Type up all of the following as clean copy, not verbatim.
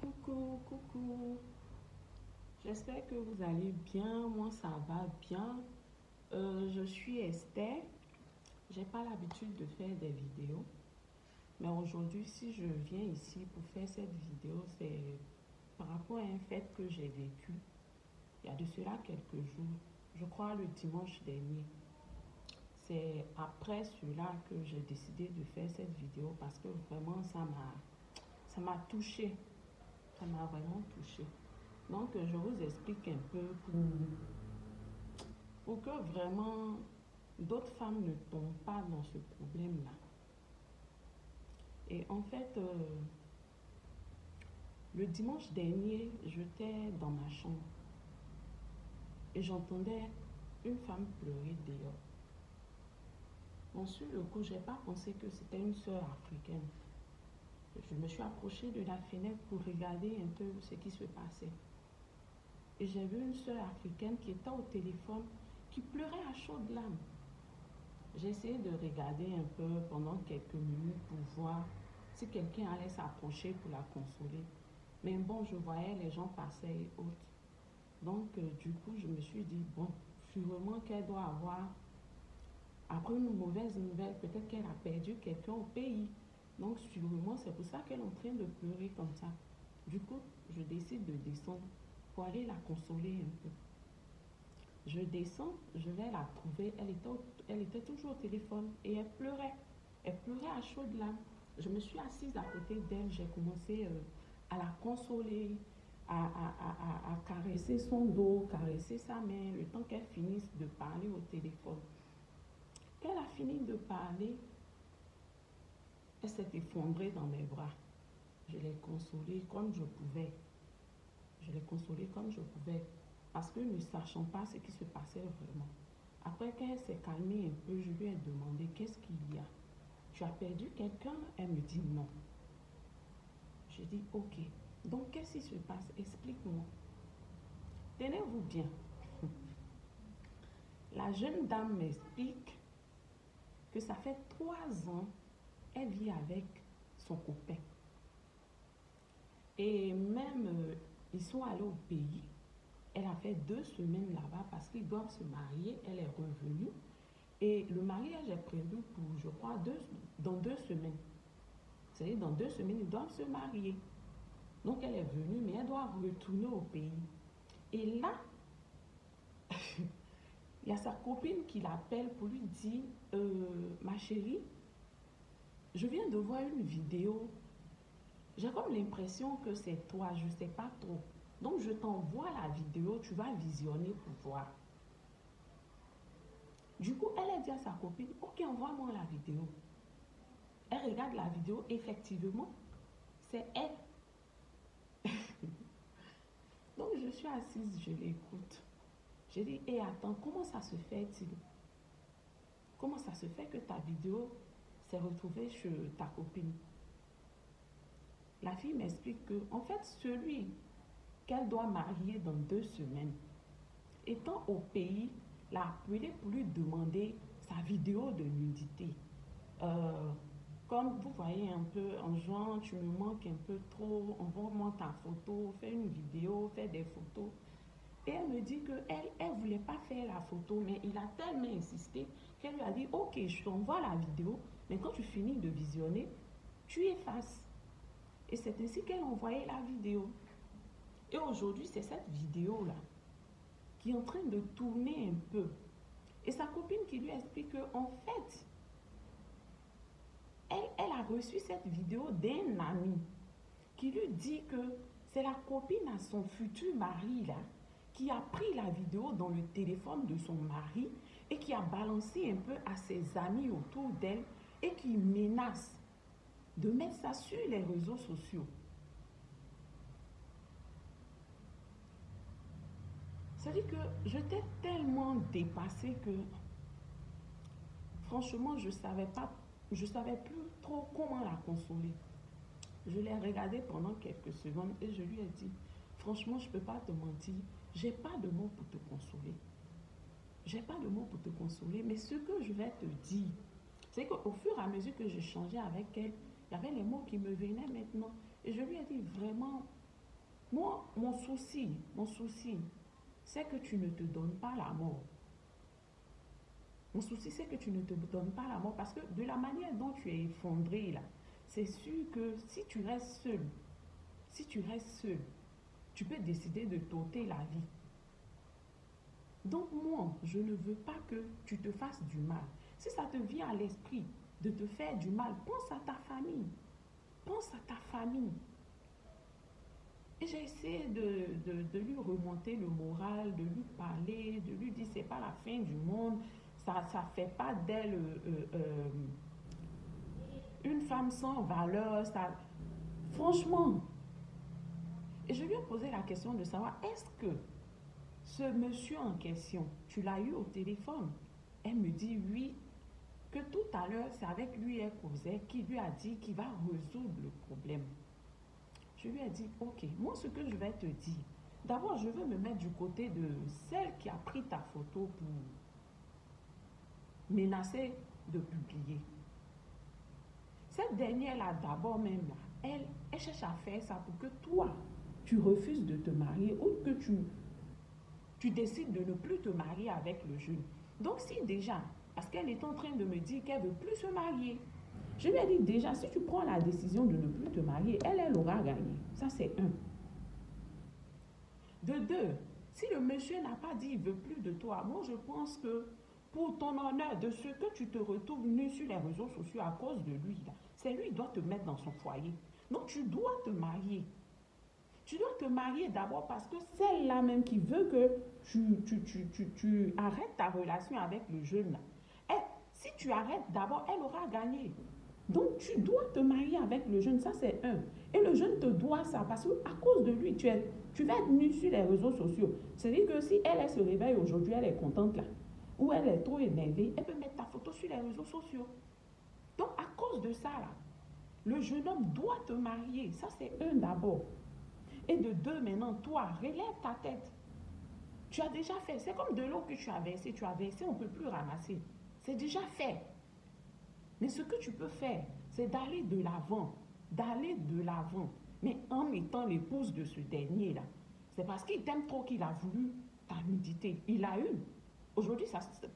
Coucou. J'espère que vous allez bien. Moi, ça va bien. Je suis Esther. J'ai pas l'habitude de faire des vidéos. Mais aujourd'hui, si je viens ici pour faire cette vidéo, c'est par rapport à un fait que j'ai vécu. Il y a de cela quelques jours. Je crois le dimanche dernier. C'est après cela que j'ai décidé de faire cette vidéo parce que vraiment, ça m'a touchée. Ça m'a vraiment touchée. Donc, je vous explique un peu pour que vraiment d'autres femmes ne tombent pas dans ce problème-là. Et en fait, le dimanche dernier, j'étais dans ma chambre et j'entendais une femme pleurer dehors. Bon, sur le coup, je n'ai pas pensé que c'était une sœur africaine. Je me suis approchée de la fenêtre pour regarder un peu ce qui se passait. Et j'ai vu une sœur africaine qui était au téléphone, qui pleurait à chaudes larmes. J'ai essayé de regarder un peu pendant quelques minutes pour voir si quelqu'un allait s'approcher pour la consoler. Mais bon, je voyais les gens passer et autres. Donc, du coup, je me suis dit, bon, sûrement qu'elle doit avoir, après une mauvaise nouvelle, peut-être qu'elle a perdu quelqu'un au pays. Donc, sûrement, c'est pour ça qu'elle est en train de pleurer comme ça. Du coup, je décide de descendre pour aller la consoler un peu. Je descends, je vais la trouver. Elle était toujours au téléphone et elle pleurait. Elle pleurait à chaudes larmes. Je me suis assise à côté d'elle. J'ai commencé à la consoler, à caresser son dos, caresser sa main, le temps qu'elle finisse de parler au téléphone. Quand elle a fini de parler, elle s'est effondrée dans mes bras. Je l'ai consolée comme je pouvais. Je l'ai consolée comme je pouvais. Parce que ne sachant pas ce qui se passait vraiment. Après, quand elle s'est calmée un peu, je lui ai demandé qu'est-ce qu'il y a. Tu as perdu quelqu'un? Elle me dit non. Je dis ok. Donc, qu'est-ce qui se passe? Explique-moi. Tenez-vous bien. La jeune dame m'explique que ça fait 3 ans, elle vit avec son copain. Et même, ils sont allés au pays. Elle a fait 2 semaines là-bas parce qu'ils doivent se marier. Elle est revenue. Et le mariage est prévu pour, je crois, dans 2 semaines. C'est-à-dire, dans 2 semaines, ils doivent se marier. Donc, elle est venue, mais elle doit retourner au pays. Et là, il y a sa copine qui l'appelle pour lui dire, ma chérie, je viens de voir une vidéo. J'ai comme l'impression que c'est toi, je ne sais pas trop. Donc, je t'envoie la vidéo, tu vas visionner pour voir. Du coup, elle a dit à sa copine, ok, envoie-moi la vidéo. Elle regarde la vidéo, effectivement, c'est elle. Donc, je suis assise, je l'écoute. J'ai dit, et attends, comment ça se fait-il? Comment ça se fait que ta vidéo s'est retrouvée chez ta copine? La fille m'explique que, en fait, celui qu'elle doit marier dans 2 semaines, étant au pays, l'a appelé pour lui demander sa vidéo de nudité. Euh, Comme vous voyez un peu en juin, tu me manques un peu trop, envoie-moi ta photo, fais une vidéo, fais des photos. Et elle me dit qu'elle ne voulait pas faire la photo, mais il a tellement insisté qu'elle lui a dit, ok, je t'envoie la vidéo, mais quand tu finis de visionner, tu effaces. Et c'est ainsi qu'elle a envoyé la vidéo. Et aujourd'hui, c'est cette vidéo-là qui est en train de tourner un peu. Et sa copine qui lui explique qu'en fait, elle a reçu cette vidéo d'un ami qui lui dit que c'est la copine à son futur mari là qui a pris la vidéo dans le téléphone de son mari et qui a balancé un peu à ses amis autour d'elle et qui menace de mettre ça sur les réseaux sociaux. C'est-à-dire que j'étais tellement dépassée que franchement je savais plus trop comment la consoler. Je l'ai regardée pendant quelques secondes et je lui ai dit, franchement, je ne peux pas te mentir, j'ai pas de mots pour te consoler. J'ai pas de mots pour te consoler, mais ce que je vais te dire, c'est qu'au fur et à mesure que j'échangeais avec elle, il y avait les mots qui me venaient maintenant. Et je lui ai dit, vraiment, Moi, mon souci, c'est que tu ne te donnes pas la mort. Mon souci, c'est que tu ne te donnes pas la mort parce que de la manière dont tu es effondré là, c'est sûr que si tu restes seul, tu peux décider de t'ôter la vie. Donc moi, je ne veux pas que tu te fasses du mal. Si ça te vient à l'esprit de te faire du mal, pense à ta famille. Pense à ta famille. Et j'ai essayé de lui remonter le moral, de lui parler, de lui dire c'est pas la fin du monde, ça ne fait pas d'elle une femme sans valeur. Ça... Franchement, et je lui ai posé la question de savoir est-ce que ce monsieur en question, tu l'as eu au téléphone? Elle me dit oui, que tout à l'heure, c'est avec lui elle causait, qui lui a dit qu'il va résoudre le problème. Je lui ai dit, ok, moi ce que je vais te dire, d'abord je veux me mettre du côté de celle qui a pris ta photo pour menacer de publier. Cette dernière-là, d'abord même, là, elle cherche à faire ça pour que toi, tu refuses de te marier ou que tu décides de ne plus te marier avec le jeune. Donc si déjà, parce qu'elle est en train de me dire qu'elle ne veut plus se marier, je lui ai dit déjà, si tu prends la décision de ne plus te marier, elle aura gagné. Ça, c'est un. De deux, si le monsieur n'a pas dit qu'il ne veut plus de toi, moi, je pense que pour ton honneur, de ce que tu te retrouves nu sur les réseaux sociaux à cause de lui, c'est lui qui doit te mettre dans son foyer. Donc, tu dois te marier. Tu dois te marier d'abord parce que c'est là même qui veut que tu arrêtes ta relation avec le jeune. Et si tu arrêtes d'abord, elle aura gagné. Donc, tu dois te marier avec le jeune, ça c'est un. Et le jeune te doit ça parce qu'à cause de lui, tu vas être nu sur les réseaux sociaux. C'est-à-dire que si elle se réveille aujourd'hui, elle est contente là, ou elle est trop énervée, elle peut mettre ta photo sur les réseaux sociaux. Donc, à cause de ça là, le jeune homme doit te marier. Ça c'est un d'abord. Et de deux, maintenant, toi, relève ta tête. Tu as déjà fait. C'est comme de l'eau que tu as versé, on ne peut plus ramasser. C'est déjà fait. Mais ce que tu peux faire, c'est d'aller de l'avant. D'aller de l'avant. Mais en étant l'épouse de ce dernier-là. C'est parce qu'il t'aime trop qu'il a voulu ta nudité. Il a eu. Aujourd'hui,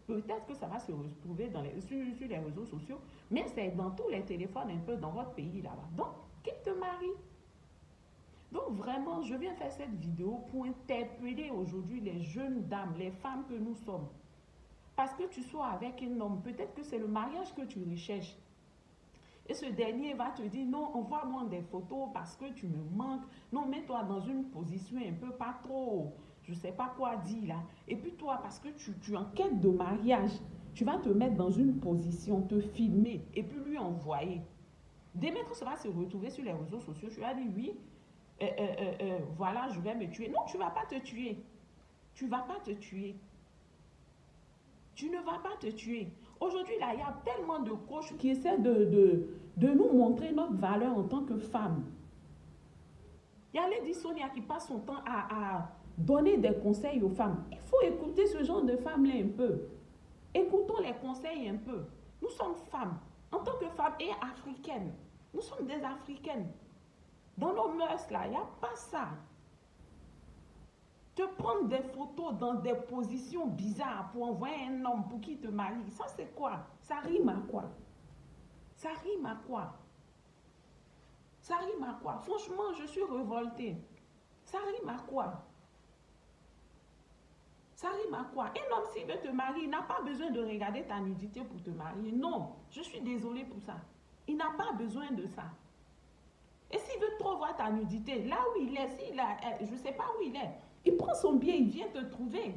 peut-être que ça va se retrouver sur les réseaux sociaux, mais c'est dans tous les téléphones un peu dans votre pays là-bas. Donc, qu'il te marie. Donc vraiment, je viens faire cette vidéo pour interpeller aujourd'hui les jeunes dames, les femmes que nous sommes. Parce que tu sois avec un homme, peut-être que c'est le mariage que tu recherches. Et ce dernier va te dire, non, envoie-moi des photos parce que tu me manques. Non, mets-toi dans une position un peu pas trop, je ne sais pas quoi dire là. Et puis toi, parce que tu es en quête de mariage, tu vas te mettre dans une position, te filmer et puis lui envoyer. Demain, quand ça va se retrouver sur les réseaux sociaux, tu vas dire, oui, voilà, je vais me tuer. Non, tu ne vas pas te tuer. Tu ne vas pas te tuer. Tu ne vas pas te tuer. Aujourd'hui, là, il y a tellement de coachs qui essaient de nous montrer notre valeur en tant que femme. Il y a Lady Sonia qui passe son temps à donner des conseils aux femmes. Il faut écouter ce genre de femmes-là un peu. Écoutons les conseils un peu. Nous sommes femmes. En tant que femmes et africaines, nous sommes des africaines. Dans nos mœurs, là, il n'y a pas ça. Te prendre des photos dans des positions bizarres pour envoyer un homme pour qu'il te marie, ça c'est quoi? Ça rime à quoi? Ça rime à quoi? Ça rime à quoi? Franchement, je suis révoltée. Ça rime à quoi? Ça rime à quoi? Un homme, s'il veut te marier, il n'a pas besoin de regarder ta nudité pour te marier. Non, je suis désolée pour ça. Il n'a pas besoin de ça. Et s'il veut trop voir ta nudité, là où il est, je ne sais pas où il est, il prend son billet, il vient te trouver.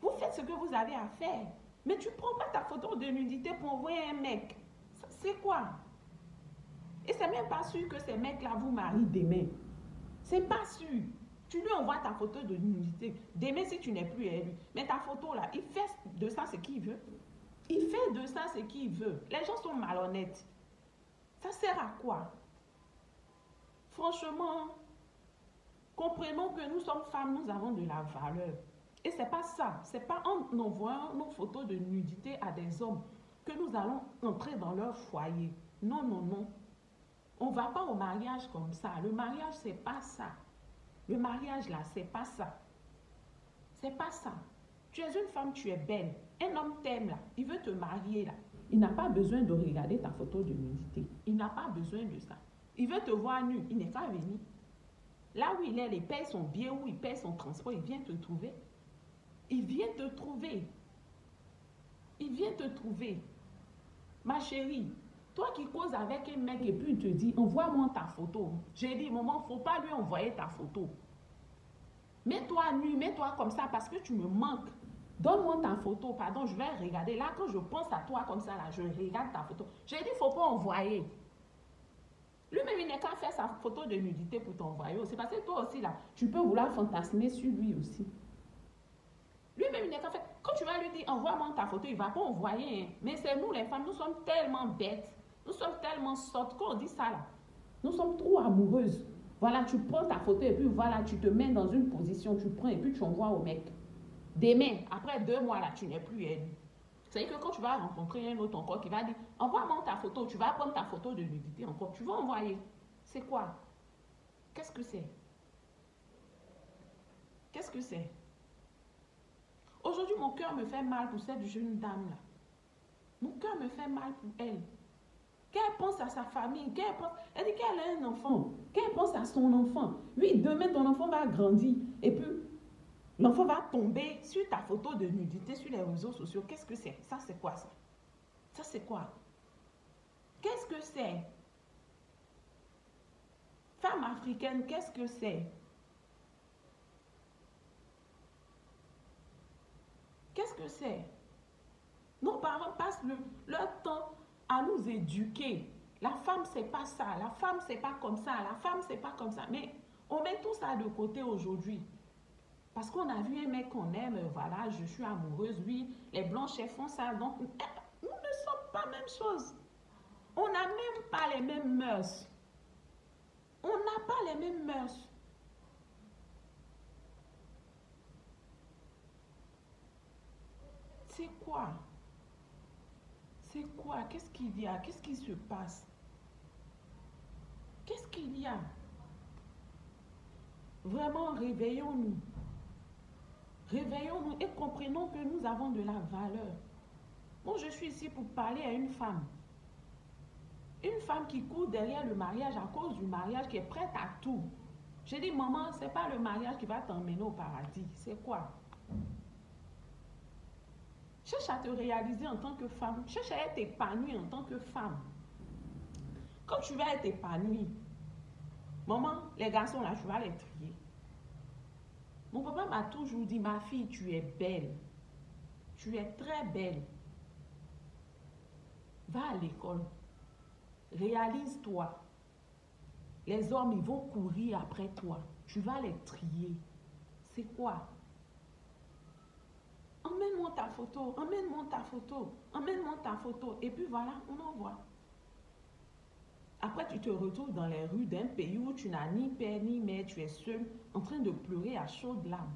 Vous faites ce que vous avez à faire. Mais tu ne prends pas ta photo de nudité pour envoyer un mec. C'est quoi? Et c'est même pas sûr que ces mecs-là vous marient demain. C'est pas sûr. Tu lui envoies ta photo de nudité. Demain, si tu n'es plus élu. Mais ta photo là, il fait de ça ce qu'il veut. Il fait de ça ce qu'il veut. Les gens sont malhonnêtes. Ça sert à quoi? Franchement, comprenons que nous sommes femmes, nous avons de la valeur. Et c'est pas ça. C'est pas en envoyant nos photos de nudité à des hommes que nous allons entrer dans leur foyer. Non, non, non. On ne va pas au mariage comme ça. Le mariage, c'est pas ça. Le mariage là, c'est pas ça. C'est pas ça. Tu es une femme, tu es belle. Un homme t'aime là, il veut te marier là. Il n'a pas besoin de regarder ta photo de nudité. Il n'a pas besoin de ça. Il veut te voir nu, il n'est qu'à venir. Là où il est, il paye son billet, où il paye son transport, il vient te trouver. Il vient te trouver. Il vient te trouver. Ma chérie, toi qui causes avec un mec et puis il te dit, envoie-moi ta photo. J'ai dit, maman, il ne faut pas lui envoyer ta photo. Mets-toi nu, mets-toi comme ça parce que tu me manques. Donne-moi ta photo, pardon, je vais regarder. Là, quand je pense à toi comme ça, là, je regarde ta photo. J'ai dit, il ne faut pas envoyer. Lui-même, il n'est qu'à faire sa photo de nudité pour t'envoyer. C'est parce que toi aussi, là, tu peux vouloir fantasmer sur lui aussi. Lui-même, il n'est qu'à faire. Quand tu vas lui dire, envoie-moi ta photo, il ne va pas envoyer. Hein. Mais c'est nous, les femmes, nous sommes tellement bêtes. Nous sommes tellement sottes. Quand on dit ça, là, nous sommes trop amoureuses. Voilà, tu prends ta photo et puis voilà, tu te mets dans une position, tu prends et puis tu envoies au mec. Demain, après 2 mois, là, tu n'es plus elle. C'est-à-dire que quand tu vas rencontrer un autre encore qui va dire, envoie-moi ta photo, tu vas prendre ta photo de nudité encore, tu vas envoyer. C'est quoi? Qu'est-ce que c'est? Qu'est-ce que c'est? Aujourd'hui, mon cœur me fait mal pour cette jeune dame-là. Mon cœur me fait mal pour elle. Qu'elle pense à sa famille, elle dit qu'elle a un enfant, qu'elle pense à son enfant. Oui, demain, ton enfant va grandir et puis l'enfant va tomber sur ta photo de nudité sur les réseaux sociaux. Qu'est-ce que c'est? Ça, c'est quoi ça? Ça, c'est quoi? Qu'est-ce que c'est? Femme africaine, qu'est-ce que c'est? Qu'est-ce que c'est? Nos parents passent leur temps à nous éduquer. La femme, c'est pas ça. La femme, c'est pas comme ça. La femme, c'est pas comme ça. Mais on met tout ça de côté aujourd'hui. Parce qu'on a vu un mec qu'on aime, voilà, je suis amoureuse, oui, les blanches font ça. Donc, nous ne sommes pas la même chose. On n'a même pas les mêmes mœurs. On n'a pas les mêmes mœurs. C'est quoi? C'est quoi? Qu'est-ce qu'il y a? Qu'est-ce qui se passe? Qu'est-ce qu'il y a? Vraiment, réveillons-nous. Réveillons-nous et comprenons que nous avons de la valeur. Moi, je suis ici pour parler à une femme. Une femme qui court derrière le mariage à cause du mariage, qui est prête à tout. J'ai dit, maman, ce n'est pas le mariage qui va t'emmener au paradis. C'est quoi? Cherche à te réaliser en tant que femme. Cherche à être épanouie en tant que femme. Quand tu vas être épanouie, maman, les garçons là, tu vas les trier. Mon papa m'a toujours dit, ma fille, tu es belle. Tu es très belle. Va à l'école. Réalise-toi. Les hommes, ils vont courir après toi. Tu vas les trier. C'est quoi? Emmène-moi ta photo. Emmène-moi ta photo. Emmène-moi ta photo. Et puis voilà, on envoie. Après, tu te retrouves dans les rues d'un pays où tu n'as ni père ni mère. Tu es seul, en train de pleurer à chaudes larmes.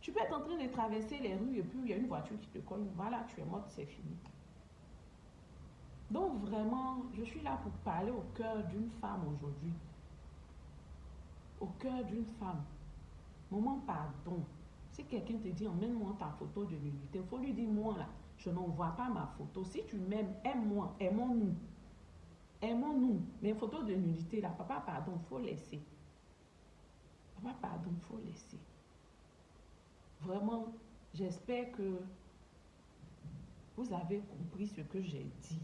Tu peux être en train de traverser les rues et puis il y a une voiture qui te colle. Voilà, tu es morte, c'est fini. Donc vraiment, je suis là pour parler au cœur d'une femme aujourd'hui. Au cœur d'une femme. Maman, pardon. Si quelqu'un te dit, emmène-moi ta photo de nudité, il faut lui dire, moi là, je n'envoie pas ma photo. Si tu m'aimes, aime-moi, aimons-nous. Aimons-nous. Mais photo de nudité là, papa, pardon, il faut laisser. Papa, pardon, il faut laisser. Vraiment, j'espère que vous avez compris ce que j'ai dit.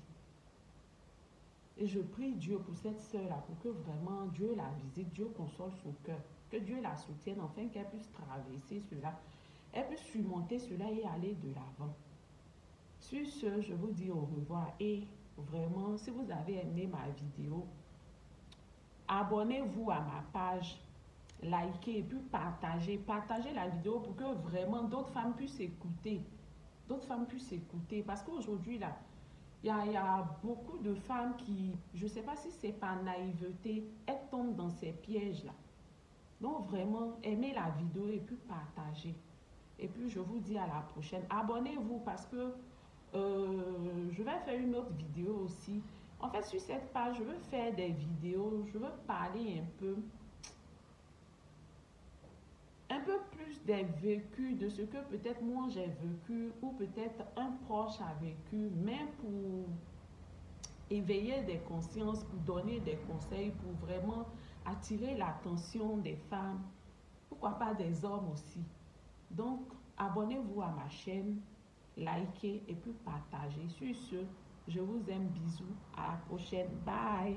Et je prie Dieu pour cette sœur-là, pour que vraiment Dieu la visite, Dieu console son cœur, que Dieu la soutienne, afin qu'elle puisse traverser cela, elle puisse surmonter cela et aller de l'avant. Sur ce, je vous dis au revoir et vraiment, si vous avez aimé ma vidéo, abonnez-vous à ma page, likez et puis partagez. Partagez la vidéo pour que vraiment d'autres femmes puissent écouter. D'autres femmes puissent écouter. Parce qu'aujourd'hui, là, il y a beaucoup de femmes qui, je ne sais pas si c'est par naïveté, elles tombent dans ces pièges-là. Donc vraiment, aimez la vidéo et puis partagez. Et puis je vous dis à la prochaine. Abonnez-vous parce que je vais faire une autre vidéo aussi. En fait, sur cette page, je veux faire des vidéos, je veux parler un peu un peu plus des vécus de ce que peut-être moi j'ai vécu ou peut-être un proche a vécu, mais pour éveiller des consciences, pour donner des conseils, pour vraiment attirer l'attention des femmes, pourquoi pas des hommes aussi. Donc, abonnez-vous à ma chaîne, likez et puis partagez. Sur ce, je vous aime, bisous, à la prochaine, bye.